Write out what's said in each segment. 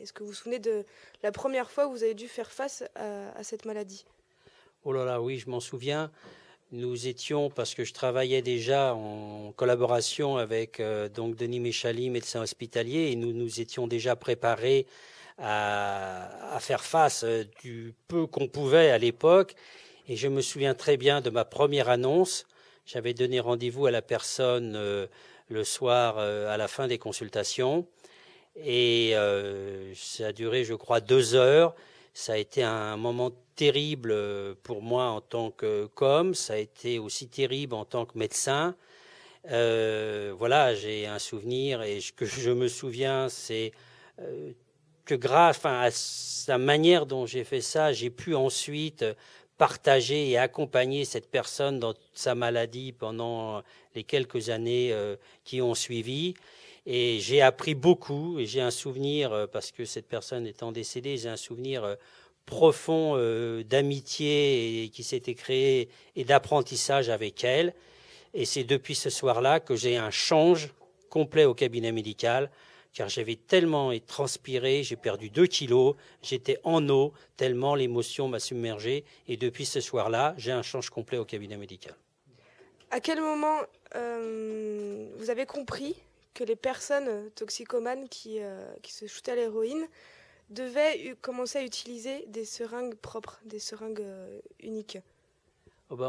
Est-ce que vous vous souvenez de la première fois où vous avez dû faire face à cette maladie? Oh là là, oui, je m'en souviens. Nous étions, parce que je travaillais déjà en collaboration avec donc Denis Méchaly, médecin hospitalier, et nous nous étions déjà préparés à faire face du peu qu'on pouvait à l'époque. Et je me souviens très bien de ma première annonce. J'avais donné rendez-vous à la personne le soir à la fin des consultations. Et ça a duré, je crois, 2 heures. Ça a été un moment terrible pour moi en tant que com. Ça a été aussi terrible en tant que médecin. Voilà, j'ai un souvenir et ce que je me souviens, c'est que grâce à la manière dont j'ai fait ça, j'ai pu ensuite partager et accompagner cette personne dans sa maladie pendant les quelques années qui ont suivi. Et j'ai appris beaucoup et j'ai un souvenir, parce que cette personne étant décédée, j'ai un souvenir profond d'amitié qui s'était créé et d'apprentissage avec elle. Et c'est depuis ce soir-là que j'ai un change complet au cabinet médical, car j'avais tellement transpiré, j'ai perdu 2 kilos, j'étais en eau, tellement l'émotion m'a submergé. Et depuis ce soir-là, j'ai un change complet au cabinet médical. À quel moment vous avez compris que les personnes toxicomanes qui se shootaient à l'héroïne devaient commencer à utiliser des seringues propres, des seringues uniques? Oh ben,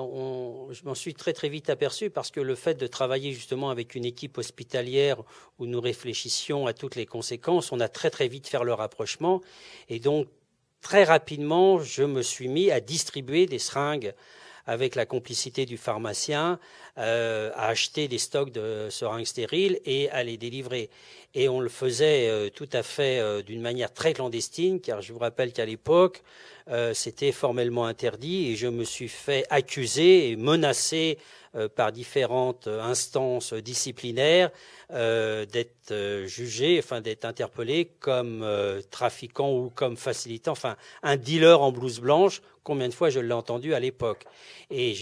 je m'en suis très très vite aperçu parce que le fait de travailler justement avec une équipe hospitalière où nous réfléchissions à toutes les conséquences, on a très très vite fait le rapprochement et donc très rapidement je me suis mis à distribuer des seringues avec la complicité du pharmacien, à acheter des stocks de seringues stériles et à les délivrer. Et on le faisait tout à fait d'une manière très clandestine, car je vous rappelle qu'à l'époque, c'était formellement interdit et je me suis fait accuser et menacer par différentes instances disciplinaires d'être jugé, enfin d'être interpellé comme trafiquant ou comme facilitant, enfin un dealer en blouse blanche. Combien de fois je l'ai entendu à l'époque. Et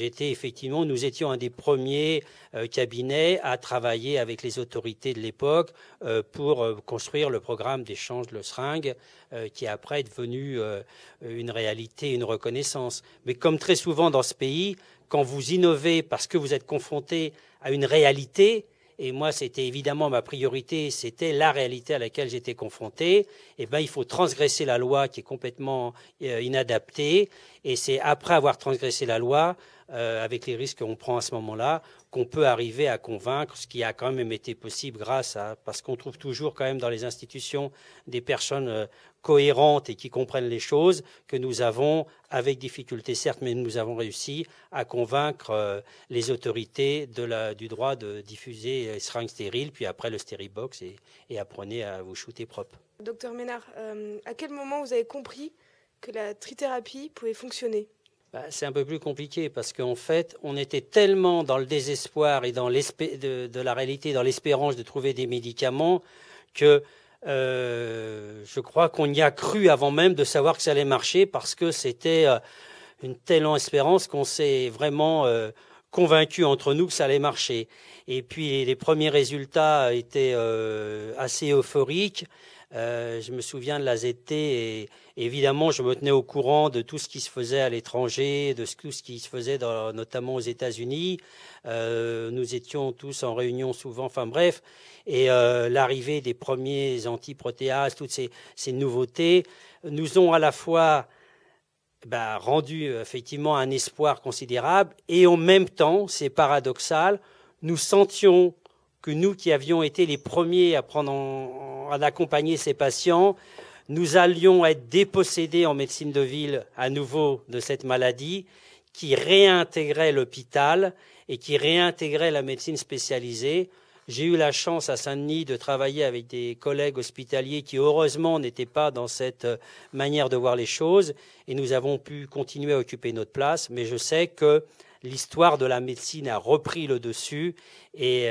nous étions un des premiers cabinets à travailler avec les autorités de l'époque pour construire le programme d'échange de seringues qui après est devenu une réalité, une reconnaissance. Mais comme très souvent dans ce pays, quand vous innovez parce que vous êtes confronté à une réalité, et moi c'était évidemment ma priorité, c'était la réalité à laquelle j'étais confronté, eh ben, il faut transgresser la loi qui est complètement inadaptée, et c'est après avoir transgressé la loi, avec les risques qu'on prend à ce moment-là, qu'on peut arriver à convaincre, ce qui a quand même été possible parce qu'on trouve toujours quand même dans les institutions des personnes cohérentes et qui comprennent les choses, que nous avons, avec difficulté certes, mais nous avons réussi à convaincre les autorités du droit de diffuser les seringues stériles, puis après le Stéribox, et apprenez à vous shooter propre. Docteur Ménard, à quel moment vous avez compris que la trithérapie pouvait fonctionner? C'est un peu plus compliqué parce qu'en fait, on était tellement dans le désespoir et dans de la réalité, dans l'espérance de trouver des médicaments, que je crois qu'on y a cru avant même de savoir que ça allait marcher, parce que c'était une telle espérance qu'on s'est vraiment convaincu entre nous que ça allait marcher. Et puis les premiers résultats étaient assez euphoriques. Je me souviens de la ZT et évidemment je me tenais au courant de tout ce qui se faisait à l'étranger, de tout ce qui se faisait notamment aux États-Unis. Nous étions tous en réunion souvent, enfin bref, et l'arrivée des premiers antiprotéases, toutes ces nouveautés, nous ont à la fois rendu effectivement un espoir considérable, et en même temps, c'est paradoxal, nous sentions que nous qui avions été les premiers à accompagner ces patients, nous allions être dépossédés en médecine de ville à nouveau de cette maladie qui réintégrait l'hôpital et qui réintégrait la médecine spécialisée. J'ai eu la chance à Saint-Denis de travailler avec des collègues hospitaliers qui heureusement n'étaient pas dans cette manière de voir les choses, et nous avons pu continuer à occuper notre place, mais je sais que l'histoire de la médecine a repris le dessus et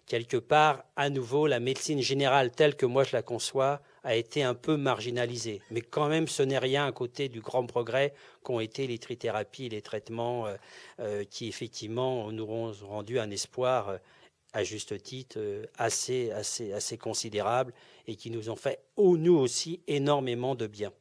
quelque part, à nouveau, la médecine générale telle que moi je la conçois a été un peu marginalisée. Mais quand même, ce n'est rien à côté du grand progrès qu'ont été les trithérapies et les traitements qui, effectivement, nous ont rendu un espoir à juste titre, assez considérables et qui nous ont fait, nous aussi, énormément de bien.